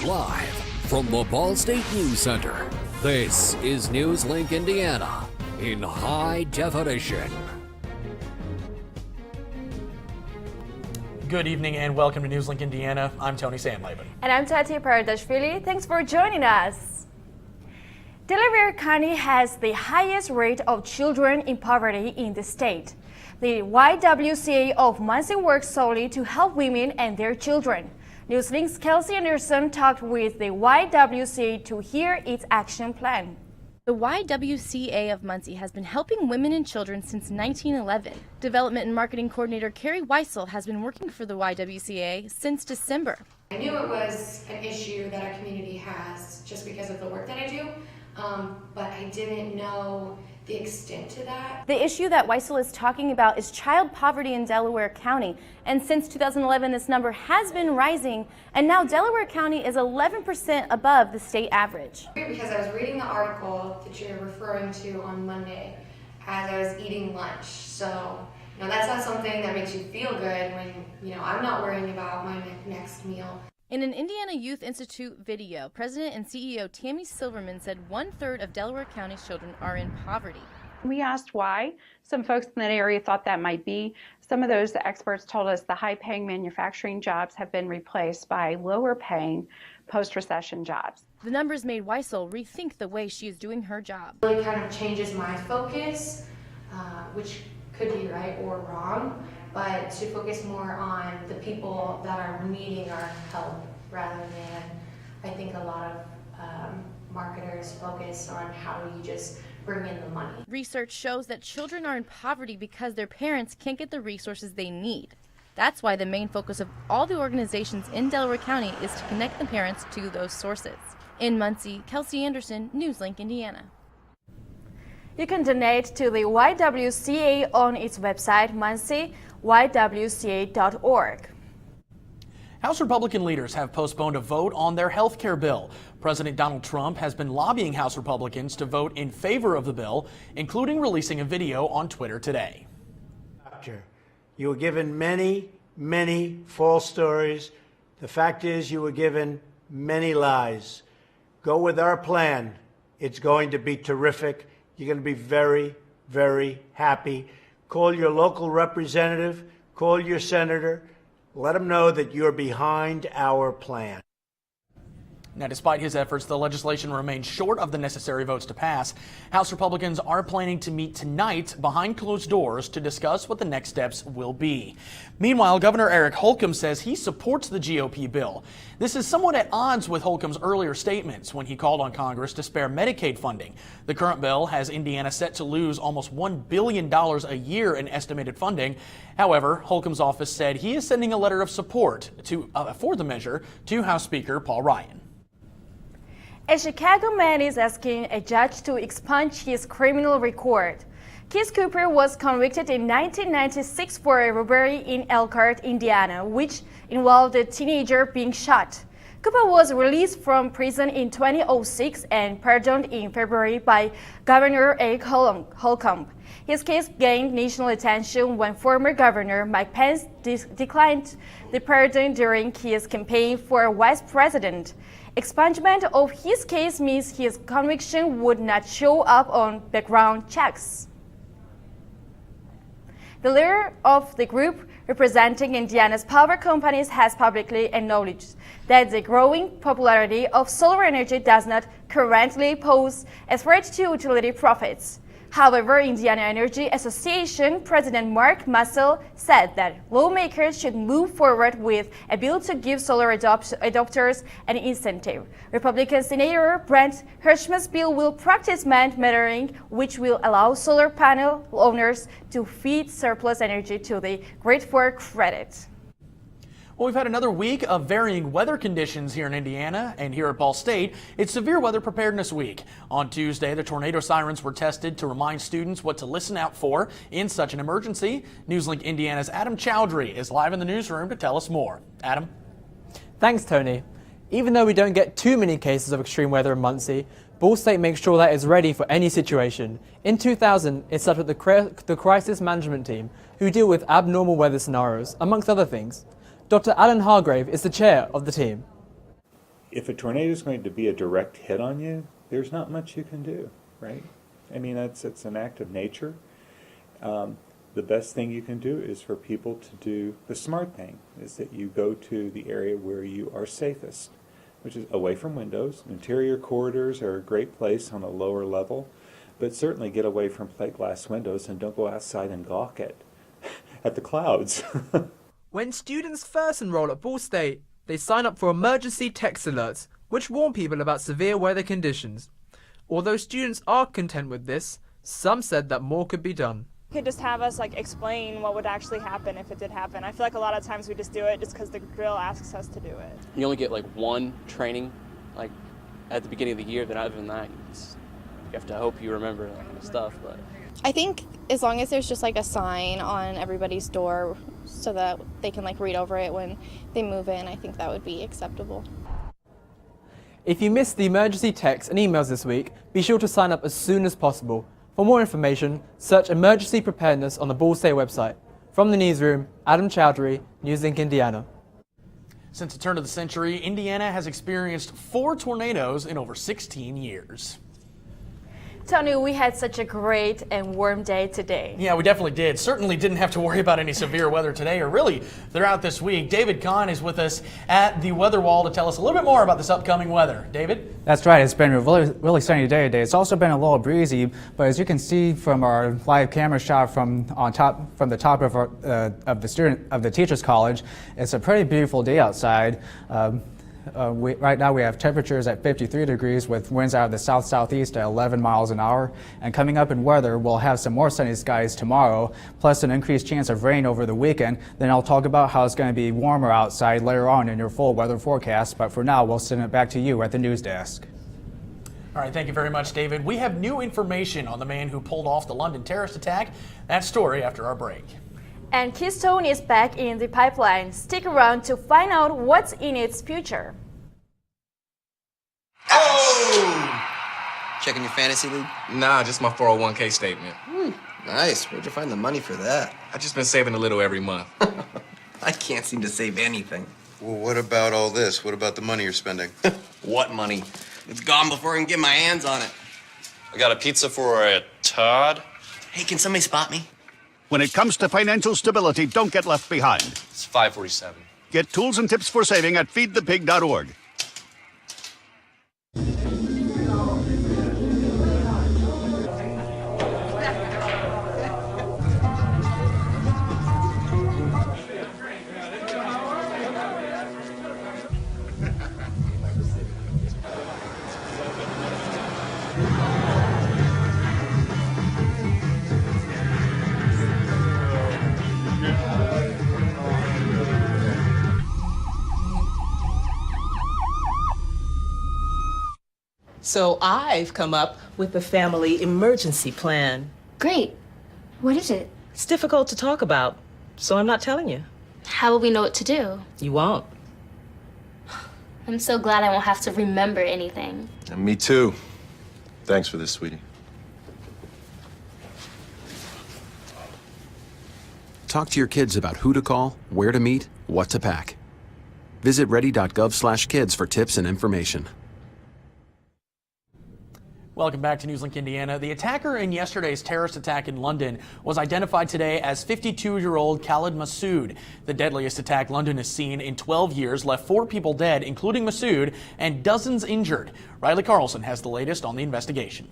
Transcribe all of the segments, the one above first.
Live from the Ball State News Center, this is NewsLink Indiana in high definition. Good evening and welcome to NewsLink Indiana. I'm Tony Sandlaven. And I'm Tati Paradashvili. Thanks for joining us. Delaware County has the highest rate of children in poverty in the state. The YWCA of Muncie works solely to help women and their children. NewsLink's Kelsey Anderson talked with the YWCA to hear its action plan. The YWCA of Muncie has been helping women and children since 1911. Development and Marketing Coordinator Carrie Weissel has been working for the YWCA since December. I knew it was an issue that our community has just because of the work that I do, but I didn't know the extent to that. The issue that Weissel is talking about is child poverty in Delaware County. And since 2011, this number has been rising. And now Delaware County is 11% above the state average. Because I was reading the article that you're referring to on Monday as I was eating lunch. So, that's not something that makes you feel good when, I'm not worrying about my next meal. In an Indiana Youth Institute video, President and CEO Tammy Silverman said 1/3 of Delaware County's children are in poverty. We asked why. Some folks in that area thought that might be. Some of those experts told us the high-paying manufacturing jobs have been replaced by lower-paying post-recession jobs. The numbers made Weissel rethink the way she is doing her job. It really kind of changes my focus, which could be right or wrong, but to focus more on the people that are needing our help rather than, I think, a lot of marketers focus on how do you just bring in the money. Research shows that children are in poverty because their parents can't get the resources they need. That's why the main focus of all the organizations in Delaware County is to connect the parents to those sources. In Muncie, Kelsey Anderson, NewsLink Indiana. You can donate to the YWCA on its website, muncieywca.org. House Republican leaders have postponed a vote on their health care bill. President Donald Trump has been lobbying House Republicans to vote in favor of the bill, including releasing a video on Twitter today. You were given many, many false stories. The fact is you were given many lies. Go with our plan. It's going to be terrific. You're going to be very, very happy. Call your local representative, call your senator, let them know that you're behind our plan. Now, despite his efforts, the legislation remains short of the necessary votes to pass. House Republicans are planning to meet tonight behind closed doors to discuss what the next steps will be. Meanwhile, Governor Eric Holcomb says he supports the GOP bill. This is somewhat at odds with Holcomb's earlier statements when he called on Congress to spare Medicaid funding. The current bill has Indiana set to lose almost $1 billion a year in estimated funding. However, Holcomb's office said he is sending a letter of support for the measure to House Speaker Paul Ryan. A Chicago man is asking a judge to expunge his criminal record. Keith Cooper was convicted in 1996 for a robbery in Elkhart, Indiana, which involved a teenager being shot. Cooper was released from prison in 2006 and pardoned in February by Governor Eric Holcomb. His case gained national attention when former Governor Mike Pence declined the pardon during his campaign for vice president. Expungement of his case means his conviction would not show up on background checks. The leader of the group representing Indiana's power companies has publicly acknowledged that the growing popularity of solar energy does not currently pose a threat to utility profits. However, Indiana Energy Association President Mark Mussel said that lawmakers should move forward with a bill to give solar adopters an incentive. Republican Senator Brent Hirschman's bill will practice metering, which will allow solar panel owners to feed surplus energy to the grid for credit. Well, we've had another week of varying weather conditions here in Indiana, and here at Ball State, it's Severe Weather Preparedness Week. On Tuesday, the tornado sirens were tested to remind students what to listen out for in such an emergency. NewsLink Indiana's Adam Chowdhury is live in the newsroom to tell us more. Adam? Thanks, Tony. Even though we don't get too many cases of extreme weather in Muncie, Ball State makes sure that it's ready for any situation. In 2000, it set up the crisis management team, who deal with abnormal weather scenarios, amongst other things. Dr. Alan Hargrave is the chair of the team. if a tornado is going to be a direct hit on you, there's not much you can do, right? I mean, it's an act of nature. The best thing you can do is for people to do the smart thing, is that you go to the area where you are safest, which is away from windows. Interior corridors are a great place on a lower level, but certainly get away from plate glass windows and don't go outside and gawk at the clouds. When students first enroll at Ball State, they sign up for emergency text alerts, which warn people about severe weather conditions. Although students are content with this, some said that more could be done. Could just have us explain what would actually happen if it did happen. I feel like a lot of times we just do it just because the drill asks us to do it. You only get one training at the beginning of the year, then other than that, you have to hope you remember that kind of stuff. But I think as long as there's just a sign on everybody's door so that they can read over it when they move in, I think that would be acceptable. If you missed the emergency texts and emails this week, be sure to sign up as soon as possible. For more information, search Emergency Preparedness on the Ball State website. From the newsroom, Adam Chowdhury, NewsLink Indiana. Since the turn of the century, Indiana has experienced 4 tornadoes in over 16 years. Tony, we had such a great and warm day today. Yeah, we definitely did. Certainly didn't have to worry about any severe weather today or really throughout this week. David Kahn is with us at the weather wall to tell us a little bit more about this upcoming weather. David? That's right. It's been a really sunny day today. It's also been a little breezy, but as you can see from our live camera shot from the top of the Teachers College, it's a pretty beautiful day outside. Right now we have temperatures at 53 degrees with winds out of the south-southeast at 11 miles an hour. And coming up in weather, we'll have some more sunny skies tomorrow, plus an increased chance of rain over the weekend. Then I'll talk about how it's going to be warmer outside later on in your full weather forecast. But for now, we'll send it back to you at the news desk. All right, thank you very much, David. We have new information on the man who pulled off the London terrorist attack. That story after our break. And Keystone is back in the pipeline. Stick around to find out what's in its future. Oh! Checking your fantasy league? Nah, just my 401k statement. Nice. Where'd you find the money for that? I just been saving a little every month. I can't seem to save anything. Well, what about all this? What about the money you're spending? What money? It's gone before I can get my hands on it. I got a pizza for a Todd. Hey, can somebody spot me? When it comes to financial stability, don't get left behind. It's 547. Get tools and tips for saving at feedthepig.org. So I've come up with a family emergency plan. Great. What is it? It's difficult to talk about, so I'm not telling you. How will we know what to do? You won't. I'm so glad I won't have to remember anything. And me too. Thanks for this, sweetie. Talk to your kids about who to call, where to meet, what to pack. Visit ready.gov/kids for tips and information. Welcome back to NewsLink Indiana. The attacker in yesterday's terrorist attack in London was identified today as 52-year-old Khalid Massoud. The deadliest attack London has seen in 12 years left 4 people dead, including Massoud, and dozens injured. Riley Carlson has the latest on the investigation.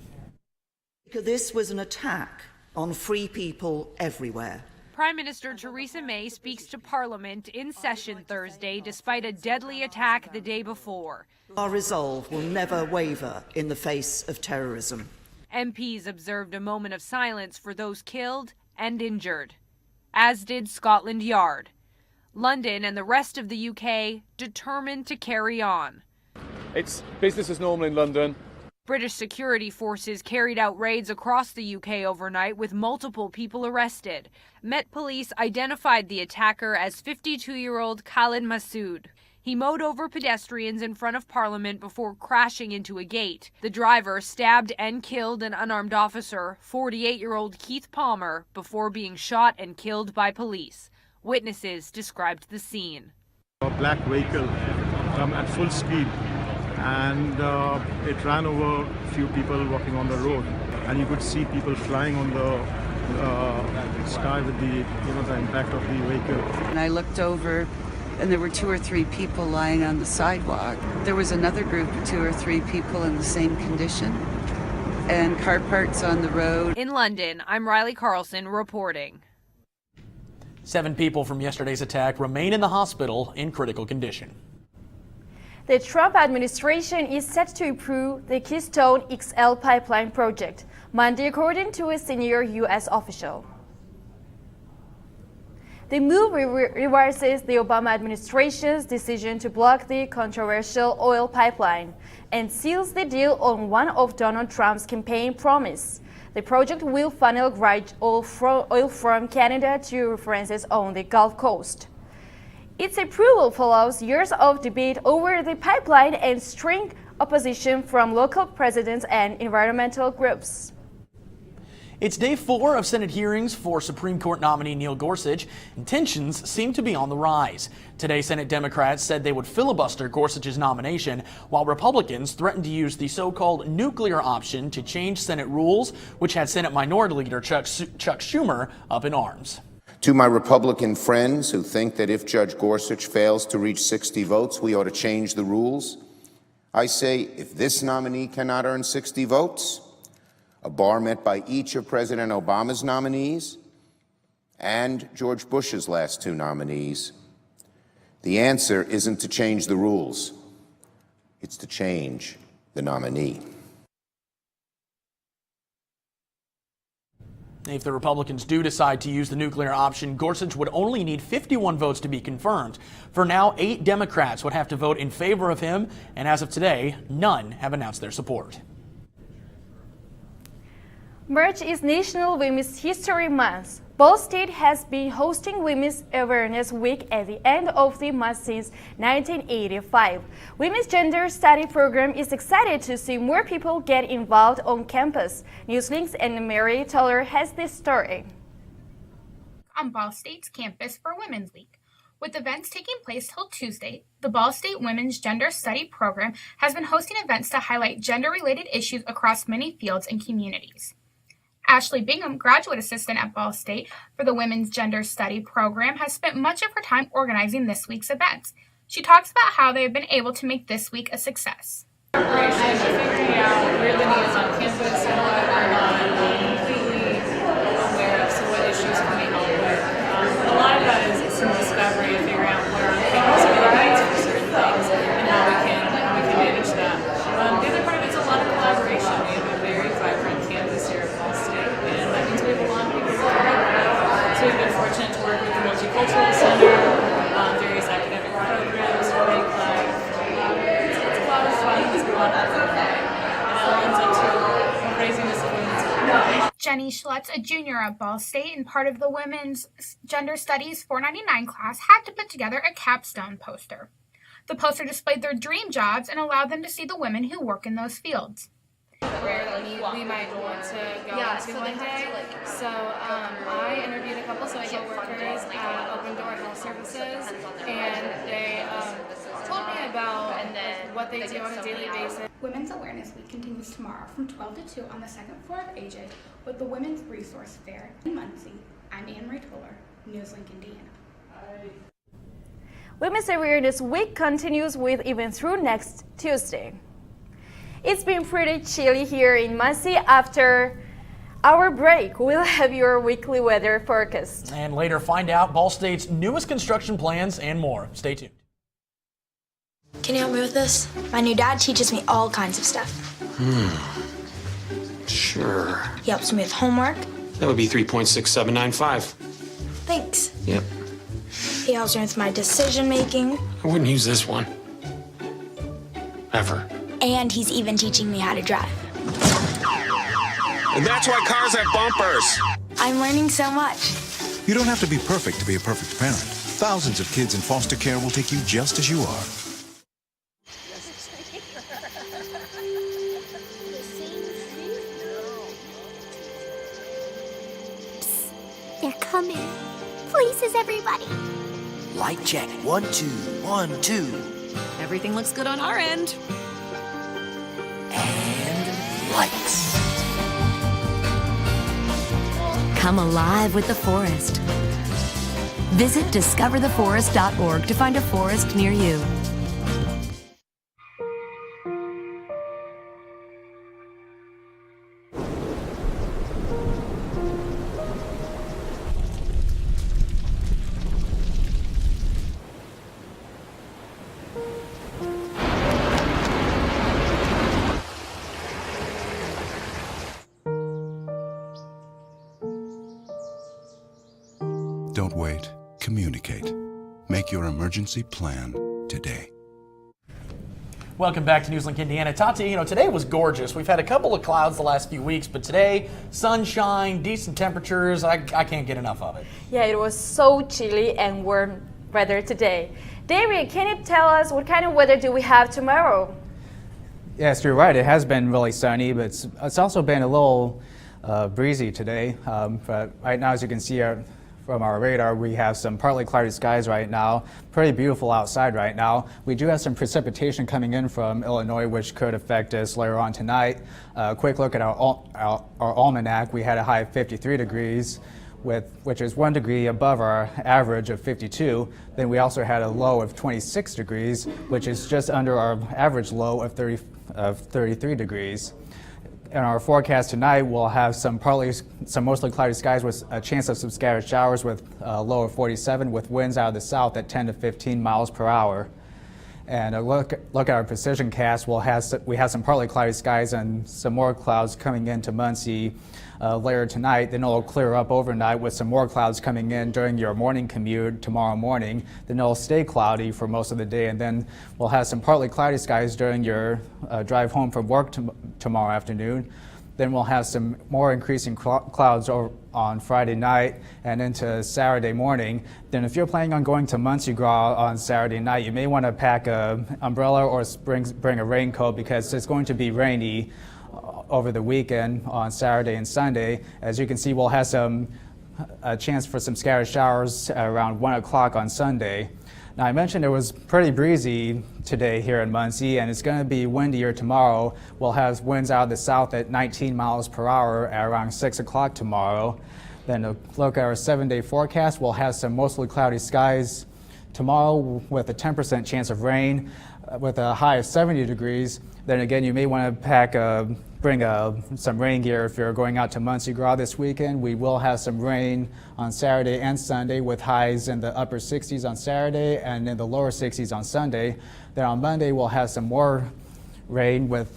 This was an attack on free people everywhere. Prime Minister Theresa May speaks to Parliament in session Thursday despite a deadly attack the day before. Our resolve will never waver in the face of terrorism. MPs observed a moment of silence for those killed and injured, as did Scotland Yard. London and the rest of the UK determined to carry on. It's business as normal in London. British security forces carried out raids across the UK overnight with multiple people arrested. Met Police identified the attacker as 52-year-old Khalid Massoud. He mowed over pedestrians in front of Parliament before crashing into a gate. The driver stabbed and killed an unarmed officer, 48-year-old Keith Palmer, before being shot and killed by police. Witnesses described the scene. A black vehicle come at full speed and it ran over a few people walking on the road, and you could see people flying on the sky with the impact of the vehicle. And I looked over, and there were 2 or 3 people lying on the sidewalk. There was another group of 2 or 3 people in the same condition, and car parts on the road. In London, I'm Riley Carlson reporting. 7 people from yesterday's attack remain in the hospital in critical condition. The Trump administration is set to approve the Keystone XL pipeline project Monday, according to a senior U.S. official. The move reverses the Obama administration's decision to block the controversial oil pipeline and seals the deal on one of Donald Trump's campaign promises. The project will funnel oil from Canada to refineries on the Gulf Coast. Its approval follows years of debate over the pipeline and string opposition from local presidents and environmental groups. It's day 4 of Senate hearings for Supreme Court nominee Neil Gorsuch, and tensions seem to be on the rise. Today, Senate Democrats said they would filibuster Gorsuch's nomination, while Republicans threatened to use the so-called nuclear option to change Senate rules, which had Senate Minority Leader Chuck Schumer up in arms. To my Republican friends who think that if Judge Gorsuch fails to reach 60 votes, we ought to change the rules, I say if this nominee cannot earn 60 votes, a bar met by each of President Obama's nominees and George Bush's last 2 nominees, the answer isn't to change the rules, it's to change the nominee. If the Republicans do decide to use the nuclear option, Gorsuch would only need 51 votes to be confirmed. For now, 8 Democrats would have to vote in favor of him, and as of today, none have announced their support. March is National Women's History Month. Ball State has been hosting Women's Awareness Week at the end of the month since 1985. Women's Gender Study Program is excited to see more people get involved on campus. NewsLink's and Mary Toller has this story. On Ball State's campus for Women's Week. With events taking place till Tuesday, the Ball State Women's Gender Study Program has been hosting events to highlight gender-related issues across many fields and communities. Ashley Bingham, graduate assistant at Ball State for the Women's Gender Study Program, has spent much of her time organizing this week's events. She talks about how they have been able to make this week a success. Figuring out where the need is on campus and what we're not completely aware of, so what issues can we help with. A lot of that is some discovery of figuring out where on campus are the needs for certain things and how we can manage that. The other part of it is a lot of collaboration. We have a very vibrant campus here at Ball State, and that means we have a lot of people to work with. So we've been fortunate to work with the Multicultural Center, various academic programs, Make Life. It's a lot of fun. It's a lot of fun. And it lends up to raising this women's group. Jenny Schlutz, a junior at Ball State and part of the Women's Gender Studies 499 class, had to put together a capstone poster. The poster displayed their dream jobs and allowed them to see the women who work in those fields. Where we might want to go into one day. So I interviewed a couple social workers at Open Door Health Services, and they told me about what they do on a daily basis. Women's Awareness Week continues tomorrow from 12 to 2 on the second floor of AJ with the Women's Resource Fair in Muncie. I'm Anne-Marie Toller, NewsLink, Indiana. Women's Awareness Week continues with even through next Tuesday. It's been pretty chilly here in Muncie. After our break, we'll have your weekly weather forecast. And later find out Ball State's newest construction plans and more. Stay tuned. Can you help me with this? My new dad teaches me all kinds of stuff. Sure. He helps me with homework. That would be 3.6795. Thanks. Yep. He helps me with my decision making. I wouldn't use this one. Ever. And he's even teaching me how to drive. And that's why cars have bumpers. I'm learning so much. You don't have to be perfect to be a perfect parent. Thousands of kids in foster care will take you just as you are. They're coming. Places, everybody. Light check. 1, 2, 1, 2. Everything looks good on our end. lights. Come alive with the forest. Visit discovertheforest.org to find a forest near you. Don't wait. Communicate. Make your emergency plan today. Welcome back to NewsLink Indiana. Tati, today was gorgeous. We've had a couple of clouds the last few weeks, but today, sunshine, decent temperatures. I can't get enough of it. Yeah, it was so chilly and warm weather today. David, can you tell us what kind of weather do we have tomorrow? Yes, you're right. It has been really sunny, but it's also been a little breezy today. But right now, as you can see from our radar, we have some partly cloudy skies right now. Pretty beautiful outside right now. We do have some precipitation coming in from Illinois, which could affect us later on tonight. Quick look at our almanac. We had a high of 53 degrees, which is 1 degree above our average of 52. Then we also had a low of 26 degrees, which is just under our average low of 33 degrees. In our forecast tonight, we'll have some mostly cloudy skies with a chance of some scattered showers with a low of 47, with winds out of the south at 10 to 15 miles per hour. And a look at our precision cast, we have some partly cloudy skies and some more clouds coming into Muncie later tonight. Then it'll clear up overnight with some more clouds coming in during your morning commute tomorrow morning. Then it'll stay cloudy for most of the day, and then we'll have some partly cloudy skies during your drive home from work tomorrow afternoon. Then we'll have some more increasing clouds on Friday night and into Saturday morning. Then if you're planning on going to Muncie Gras on Saturday night, you may want to pack an umbrella or bring a raincoat, because it's going to be rainy over the weekend on Saturday and Sunday. As you can see, we'll have a chance for some scattered showers around 1 o'clock on Sunday. Now, I mentioned it was pretty breezy today here in Muncie, and it's going to be windier tomorrow. We'll have winds out of the south at 19 miles per hour at around 6 o'clock tomorrow. Then a look at our 7-day forecast, we'll have some mostly cloudy skies tomorrow with a 10% chance of rain with a high of 70 degrees. Then again, you may want to bring some rain gear if you're going out to Muncie Gras this weekend. We will have some rain on Saturday and Sunday with highs in the upper 60s on Saturday and in the lower 60s on Sunday. Then on Monday, we'll have some more rain with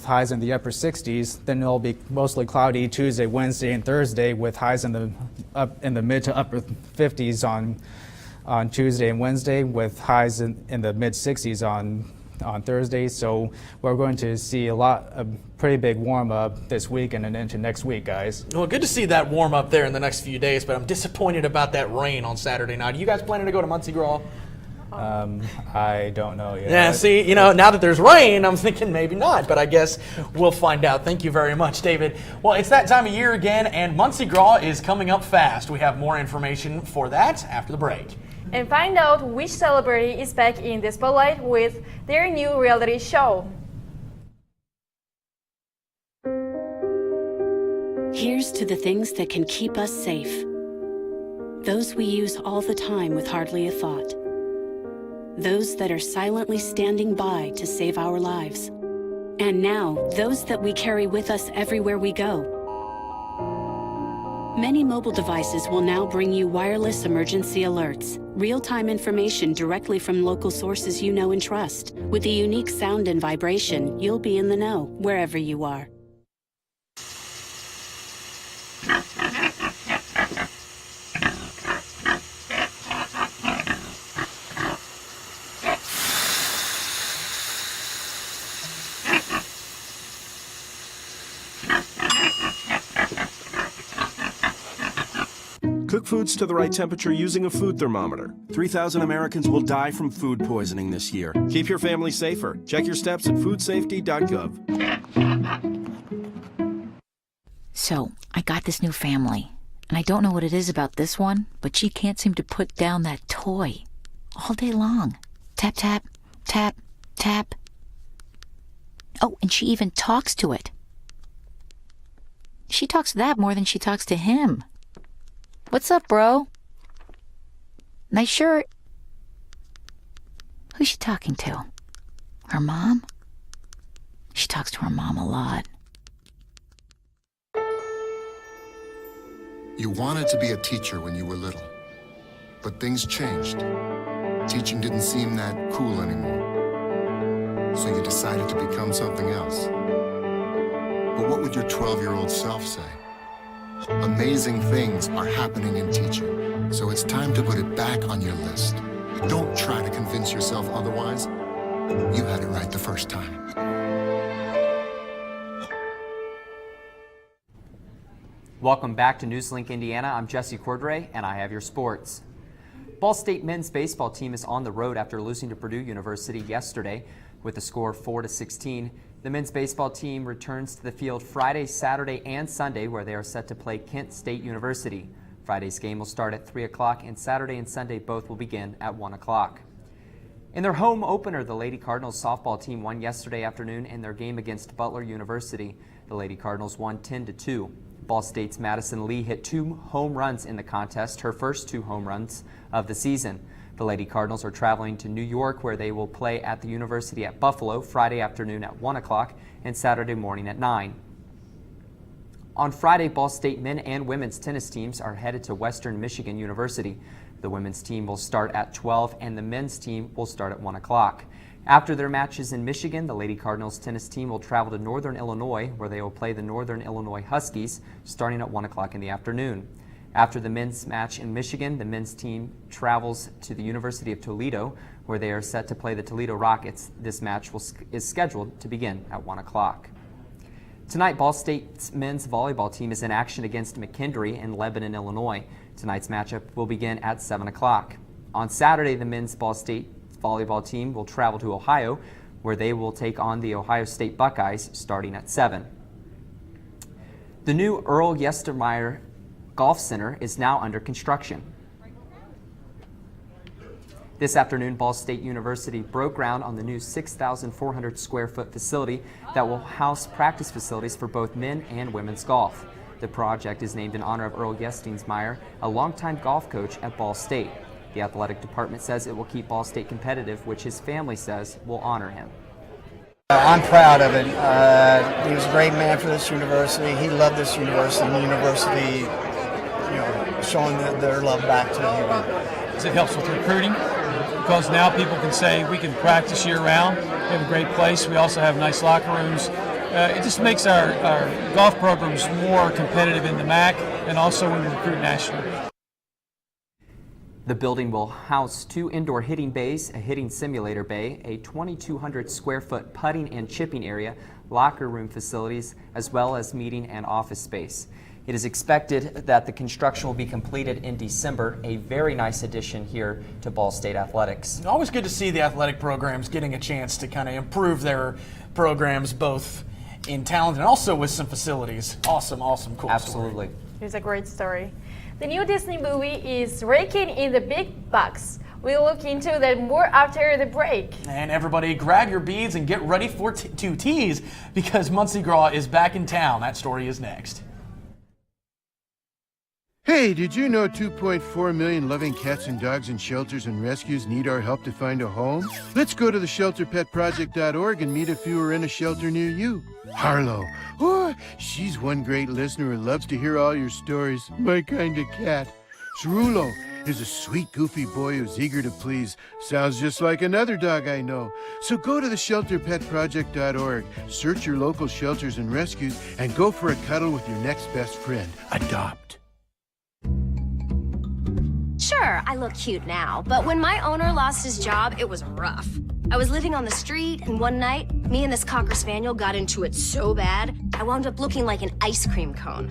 highs in the upper 60s. Then it'll be mostly cloudy Tuesday, Wednesday, and Thursday with highs in the mid to upper 50s on Tuesday and Wednesday, with highs in the mid 60s on Thursday. So we're going to see a pretty big warm up this weekend and into next week, guys. Well, good to see that warm up there in the next few days, but I'm disappointed about that rain on Saturday night. Are you guys planning to go to Muncie Gras? I don't know yet. Yeah, see, now that there's rain, I'm thinking maybe not, but I guess we'll find out. Thank you very much, David. Well, it's that time of year again, and Muncie Gras is coming up fast. We have more information for that after the break. And find out which celebrity is back in the spotlight with their new reality show. Here's to the things that can keep us safe. Those we use all the time with hardly a thought. Those that are silently standing by to save our lives. And now, those that we carry with us everywhere we go. Many mobile devices will now bring you wireless emergency alerts, real-time information directly from local sources you know and trust. With the unique sound and vibration, you'll be in the know wherever you are. Cook foods to the right temperature using a food thermometer. 3,000 Americans will die from food poisoning this year. Keep your family safer. Check your steps at foodsafety.gov. So, I got this new family, and I don't know what it is about this one, but she can't seem to put down that toy all day long. Tap, tap, tap, tap. Oh, and she even talks to it. She talks to that more than she talks to him. What's up, bro? Nice shirt. Who's she talking to? Her mom? She talks to her mom a lot. You wanted to be a teacher when you were little, but things changed. Teaching didn't seem that cool anymore, so you decided to become something else. But what would your 12-year-old self say? Amazing things are happening in teaching, so it's time to put it back on your list. Don't try to convince yourself otherwise. You had it right the first time. Welcome back to NewsLink Indiana. I'm Jesse Cordray, and I have your sports. Ball State men's baseball team is on the road after losing to Purdue University yesterday with a score 4-16. The men's baseball team returns to the field Friday, Saturday, and Sunday, where they are set to play Kent State University. Friday's game will start at 3 o'clock, and Saturday and Sunday both will begin at 1 o'clock. In their home opener, the Lady Cardinals softball team won yesterday afternoon in their game against Butler University. The Lady Cardinals won 10-2. Ball State's Madison Lee hit 2 home runs in the contest, her first 2 home runs of the season. The Lady Cardinals are traveling to New York, where they will play at the University at Buffalo Friday afternoon at 1 o'clock and Saturday morning at 9. On Friday, Ball State men and women's tennis teams are headed to Western Michigan University. The women's team will start at 12 and the men's team will start at 1 o'clock. After their matches in Michigan, the Lady Cardinals tennis team will travel to Northern Illinois, where they will play the Northern Illinois Huskies starting at 1 o'clock in the afternoon. After the men's match in Michigan, the men's team travels to the University of Toledo, where they are set to play the Toledo Rockets. This match is scheduled to begin at 1 o'clock. Tonight, Ball State's men's volleyball team is in action against McKendree in Lebanon, Illinois. Tonight's matchup will begin at 7 o'clock. On Saturday, the men's Ball State volleyball team will travel to Ohio, where they will take on the Ohio State Buckeyes starting at 7. The new Earl Yestermeyer Golf Center is now under construction. This afternoon, Ball State University broke ground on the new 6,400 square foot facility that will house practice facilities for both men and women's golf. The project is named in honor of Earl Yestermeyer, a longtime golf coach at Ball State. The athletic department says it will keep Ball State competitive, which his family says will honor him. I'm proud of it. He was a great man for this university. He loved this university, and the university, showing their love back to him. It helps with recruiting because now people can say we can practice year-round. We have a great place. We also have nice locker rooms. It just makes our golf programs more competitive in the MAC, and also when we recruit nationally. The building will house 2 indoor hitting bays, a hitting simulator bay, a 2,200 square foot putting and chipping area, locker room facilities, as well as meeting and office space. It is expected that the construction will be completed in December, a very nice addition here to Ball State athletics. Always good to see the athletic programs getting a chance to kind of improve their programs both in talent and also with some facilities. Awesome, cool. Absolutely. Story. It's a great story. The new Disney movie is raking in the big bucks. We'll look into that more after the break. And everybody grab your beads and get ready for to tease because Muncie Gras is back in town. That story is next. Hey, did you know 2.4 million loving cats and dogs in shelters and rescues need our help to find a home? Let's go to theshelterpetproject.org and meet if you are in a shelter near you. Harlow, oh, she's one great listener who loves to hear all your stories. My kind of cat. Cerulo is a sweet, goofy boy who's eager to please. Sounds just like another dog I know. So go to theshelterpetproject.org, search your local shelters and rescues, and go for a cuddle with your next best friend. Adopt. Sure, I look cute now, but when my owner lost his job, it was rough. I was living on the street, and one night, me and this Cocker Spaniel got into it so bad, I wound up looking like an ice cream cone.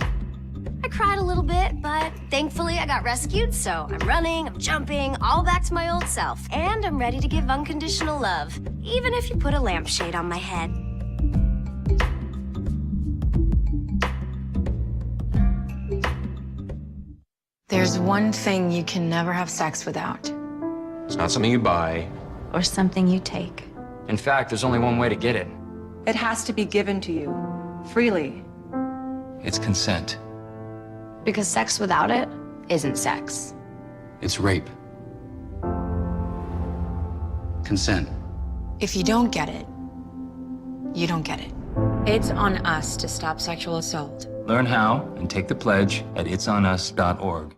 I cried a little bit, but thankfully I got rescued, so I'm running, I'm jumping, all back to my old self. And I'm ready to give unconditional love, even if you put a lampshade on my head. There's one thing you can never have sex without. It's not something you buy. Or something you take. In fact, there's only one way to get it. It has to be given to you freely. It's consent. Because sex without it isn't sex. It's rape. Consent. If you don't get it, you don't get it. It's on us to stop sexual assault. Learn how and take the pledge at itsonus.org.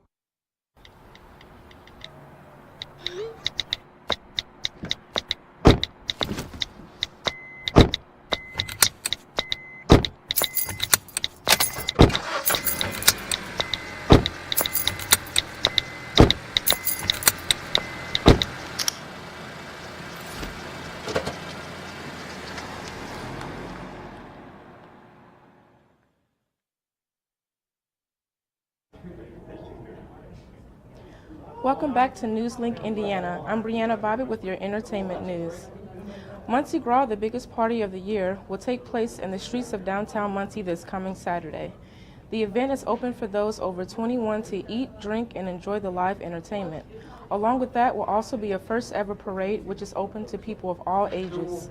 Welcome back to NewsLink Indiana. I'm Brianna Bobbitt with your entertainment news. Muncie Gras, the biggest party of the year, will take place in the streets of downtown Muncie this coming Saturday. The event is open for those over 21 to eat, drink, and enjoy the live entertainment. Along with that will also be a first ever parade, which is open to people of all ages.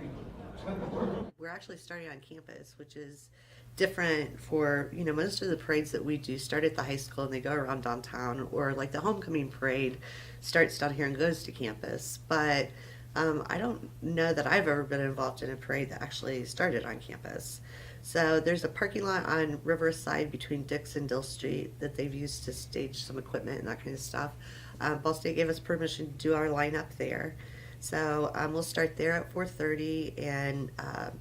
We're actually starting on campus, which is different for, most of the parades that we do start at the high school and they go around downtown, or like the homecoming parade starts down here and goes to campus. But I don't know that I've ever been involved in a parade that actually started on campus. So there's a parking lot on Riverside between Dix and Dill Street that they've used to stage some equipment and that kind of stuff. Ball State gave us permission to do our lineup there. So we'll start there at 4:30 and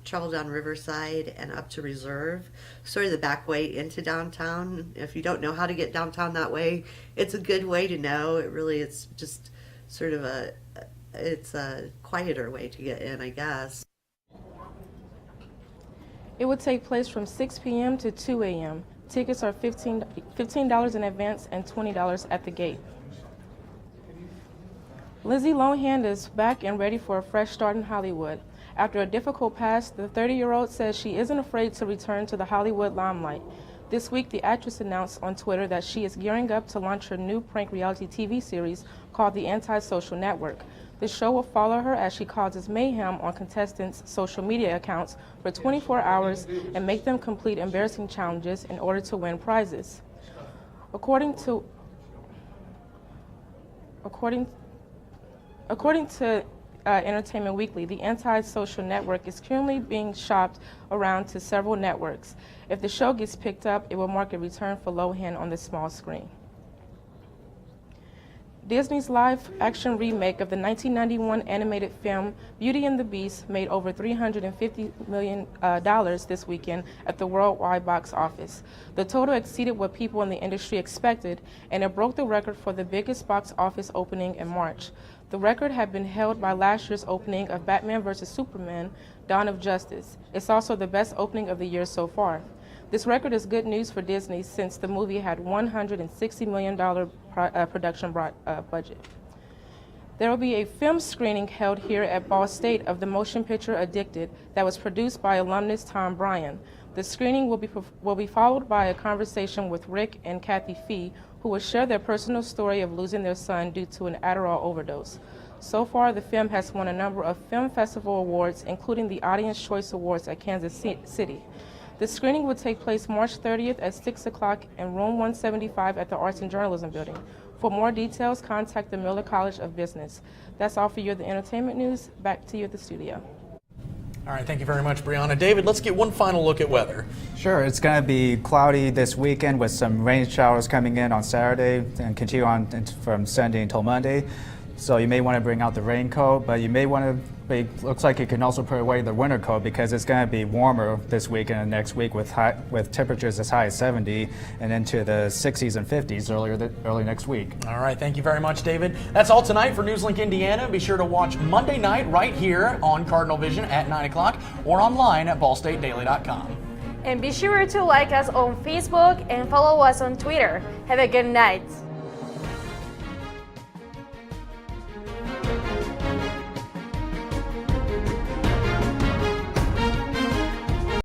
travel down Riverside and up to Reserve, sort of the back way into downtown. If you don't know how to get downtown that way, it's a good way to know. It's just sort of a quieter way to get in, I guess. It will take place from 6 p.m. to 2 a.m. Tickets are $15 in advance and $20 at the gate. Lindsay Lohan is back and ready for a fresh start in Hollywood. After a difficult past, the 30-year-old says she isn't afraid to return to the Hollywood limelight. This week, the actress announced on Twitter that she is gearing up to launch her new prank reality TV series called The Anti-Social Network. The show will follow her as she causes mayhem on contestants' social media accounts for 24 hours and make them complete embarrassing challenges in order to win prizes. According to Entertainment Weekly, the Anti-Social Network is currently being shopped around to several networks. If the show gets picked up, it will mark a return for Lohan on the small screen. Disney's live-action remake of the 1991 animated film Beauty and the Beast made over $350 million this weekend at the worldwide box office. The total exceeded what people in the industry expected, and it broke the record for the biggest box office opening in March. The record had been held by last year's opening of Batman vs. Superman: Dawn of Justice. It's also the best opening of the year so far. This record is good news for Disney since the movie had $160 million production budget. There will be a film screening held here at Ball State of the motion picture Addicted that was produced by alumnus Tom Bryan. The screening will be followed by a conversation with Rick and Kathy Fee, who will share their personal story of losing their son due to an Adderall overdose. So far, the film has won a number of film festival awards, including the Audience Choice Awards at Kansas City. The screening will take place March 30th at 6 o'clock in room 175 at the Arts and Journalism Building. For more details, contact the Miller College of Business. That's all for you, the entertainment news. Back to you at the studio. All right, thank you very much, Brianna. David, let's get one final look at weather. Sure, it's going to be cloudy this weekend with some rain showers coming in on Saturday and continue on from Sunday until Monday. So you may want to bring out the raincoat, but you may want to, looks like you can also put away the winter coat because it's going to be warmer this week and next week with temperatures as high as 70 and into the 60s and 50s early next week. All right, thank you very much, David. That's all tonight for NewsLink Indiana. Be sure to watch Monday night right here on Cardinal Vision at 9 o'clock or online at ballstatedaily.com. And be sure to like us on Facebook and follow us on Twitter. Have a good night.